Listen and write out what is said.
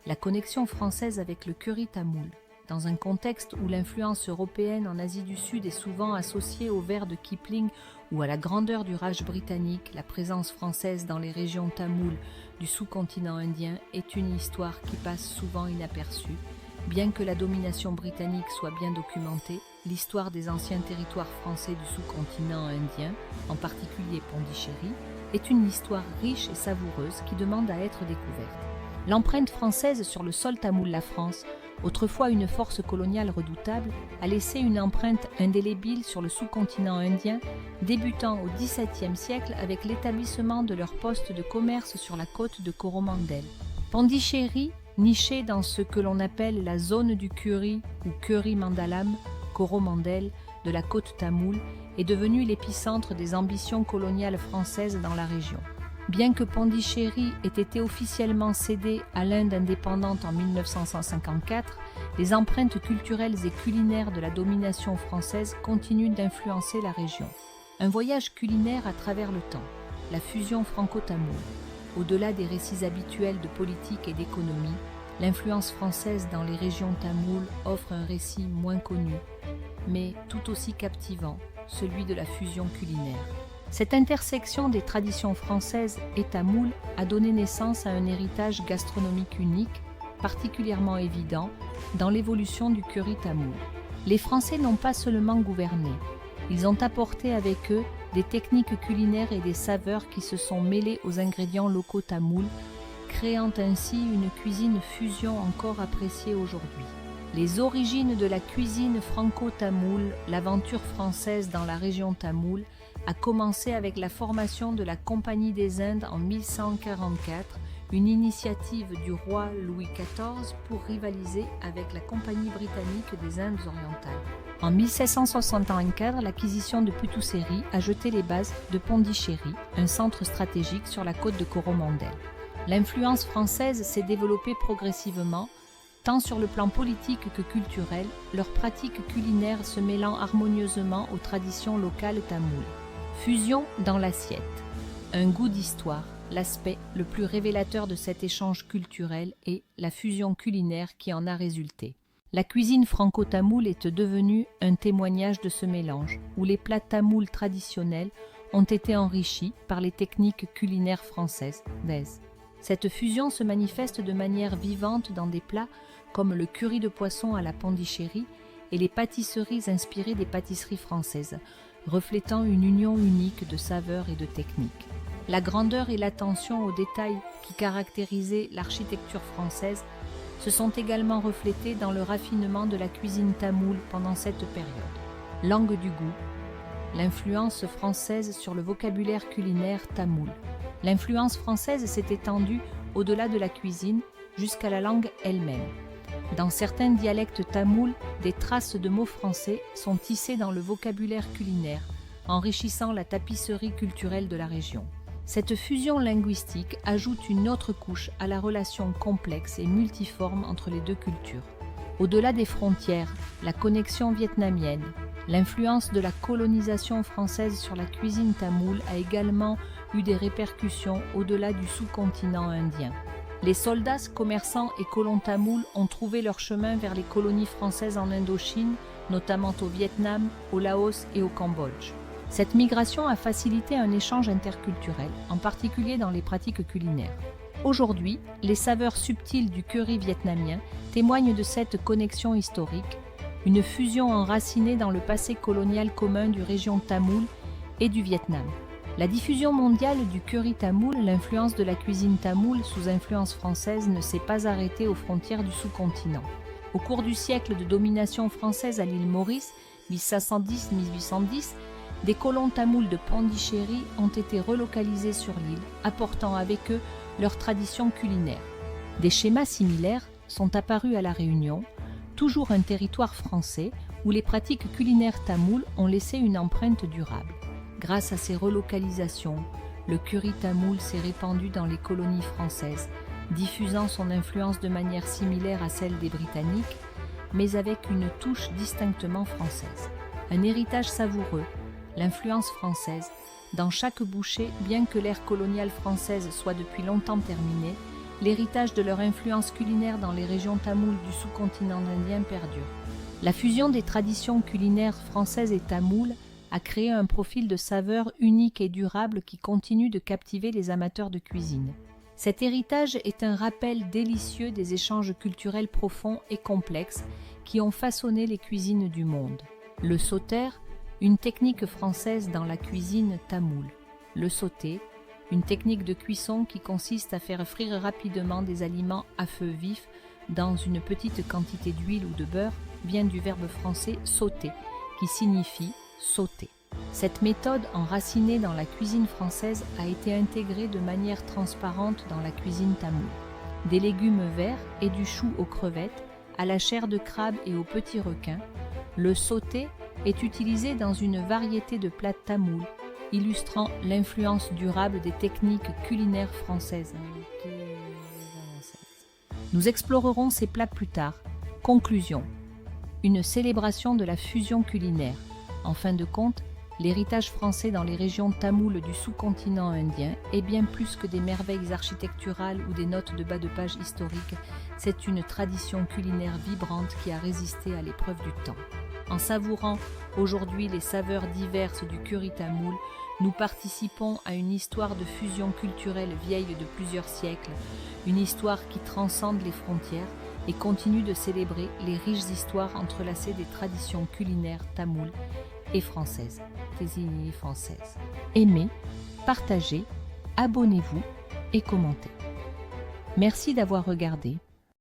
la connexion française avec le curry tamoul. Dans un contexte où l'influence européenne en Asie du Sud est souvent associée au vers de Kipling ou à la grandeur du Raj britannique, la présence française dans les régions tamoules du sous-continent indien est une histoire qui passe souvent inaperçue. Bien que la domination britannique soit bien documentée, l'histoire des anciens territoires français du sous-continent indien, en particulier Pondichéry, est une histoire riche et savoureuse qui demande à être découverte. L'empreinte française sur le sol tamoul, la France, autrefois une force coloniale redoutable, a laissé une empreinte indélébile sur le sous-continent indien, débutant au XVIIe siècle avec l'établissement de leur poste de commerce sur la côte de Coromandel. Pondichéry, niché dans ce que l'on appelle la zone du curry ou curry mandalam, Coromandel, de la côte tamoule, est devenu l'épicentre des ambitions coloniales françaises dans la région. Bien que Pondichéry ait été officiellement cédé à l'Inde indépendante en 1954, les empreintes culturelles et culinaires de la domination française continuent d'influencer la région. Un voyage culinaire à travers le temps, la fusion franco-tamoule. Au-delà des récits habituels de politique et d'économie, l'influence française dans les régions tamoules offre un récit moins connu, mais tout aussi captivant, celui de la fusion culinaire. Cette intersection des traditions françaises et tamoules a donné naissance à un héritage gastronomique unique, particulièrement évident dans l'évolution du curry tamoul. Les Français n'ont pas seulement gouverné, ils ont apporté avec eux des techniques culinaires et des saveurs qui se sont mêlées aux ingrédients locaux tamouls, créant ainsi une cuisine fusion encore appréciée aujourd'hui. Les origines de la cuisine franco-tamoule, l'aventure française dans la région tamoule, a commencé avec la formation de la Compagnie des Indes en 1144, une initiative du roi Louis XIV pour rivaliser avec la Compagnie britannique des Indes orientales. En 1764, l'acquisition de Putusséry a jeté les bases de Pondichéry, un centre stratégique sur la côte de Coromandel. L'influence française s'est développée progressivement, tant sur le plan politique que culturel, leurs pratiques culinaires se mêlant harmonieusement aux traditions locales tamoules. Fusion dans l'assiette. Un goût d'histoire, l'aspect le plus révélateur de cet échange culturel est la fusion culinaire qui en a résulté. La cuisine franco-tamoule est devenue un témoignage de ce mélange, où les plats tamouls traditionnels ont été enrichis par les techniques culinaires françaises. Cette fusion se manifeste de manière vivante dans des plats comme le curry de poisson à la Pondichéry et les pâtisseries inspirées des pâtisseries françaises, reflétant une union unique de saveurs et de techniques. La grandeur et l'attention aux détails qui caractérisaient l'architecture française se sont également reflétés dans le raffinement de la cuisine tamoule pendant cette période. Langue du goût. L'influence française sur le vocabulaire culinaire tamoul. L'influence française s'est étendue au-delà de la cuisine jusqu'à la langue elle-même. Dans certains dialectes tamouls, des traces de mots français sont tissées dans le vocabulaire culinaire, enrichissant la tapisserie culturelle de la région. Cette fusion linguistique ajoute une autre couche à la relation complexe et multiforme entre les deux cultures. Au-delà des frontières, la connexion vietnamienne, l'influence de la colonisation française sur la cuisine tamoule a également eu des répercussions au-delà du sous-continent indien. Les soldats, commerçants et colons tamouls ont trouvé leur chemin vers les colonies françaises en Indochine, notamment au Vietnam, au Laos et au Cambodge. Cette migration a facilité un échange interculturel, en particulier dans les pratiques culinaires. Aujourd'hui, les saveurs subtiles du curry vietnamien témoignent de cette connexion historique, une fusion enracinée dans le passé colonial commun du région tamoule et du Vietnam. La diffusion mondiale du curry tamoul, l'influence de la cuisine tamoule sous influence française ne s'est pas arrêtée aux frontières du sous-continent. Au cours du siècle de domination française à l'île Maurice, 1510-1810, des colons tamouls de Pondichéry ont été relocalisés sur l'île, apportant avec eux leurs traditions culinaires. Des schémas similaires sont apparus à La Réunion, toujours un territoire français où les pratiques culinaires tamoules ont laissé une empreinte durable. Grâce à ces relocalisations, le curry tamoul s'est répandu dans les colonies françaises, diffusant son influence de manière similaire à celle des Britanniques, mais avec une touche distinctement française. Un héritage savoureux, l'influence française, dans chaque bouchée, bien que l'ère coloniale française soit depuis longtemps terminée, l'héritage de leur influence culinaire dans les régions tamoules du sous-continent indien perdure. La fusion des traditions culinaires françaises et tamoules a créé un profil de saveurs unique et durable qui continue de captiver les amateurs de cuisine. Cet héritage est un rappel délicieux des échanges culturels profonds et complexes qui ont façonné les cuisines du monde. Le sauter, une technique française dans la cuisine tamoule. Le sauté, une technique de cuisson qui consiste à faire frire rapidement des aliments à feu vif dans une petite quantité d'huile ou de beurre, vient du verbe français sauter, qui signifie sauter. Cette méthode enracinée dans la cuisine française a été intégrée de manière transparente dans la cuisine tamoule. Des légumes verts et du chou aux crevettes, à la chair de crabe et aux petits requins, le sauté est utilisé dans une variété de plats tamouls, illustrant l'influence durable des techniques culinaires françaises. Nous explorerons ces plats plus tard. Conclusion. Une célébration de la fusion culinaire. En fin de compte, l'héritage français dans les régions tamoules du sous-continent indien est bien plus que des merveilles architecturales ou des notes de bas de page historiques. C'est une tradition culinaire vibrante qui a résisté à l'épreuve du temps. En savourant aujourd'hui les saveurs diverses du curry tamoul, nous participons à une histoire de fusion culturelle vieille de plusieurs siècles, une histoire qui transcende les frontières et continue de célébrer les riches histoires entrelacées des traditions culinaires tamoules et françaises. Aimez, partagez, abonnez-vous et commentez. Merci d'avoir regardé.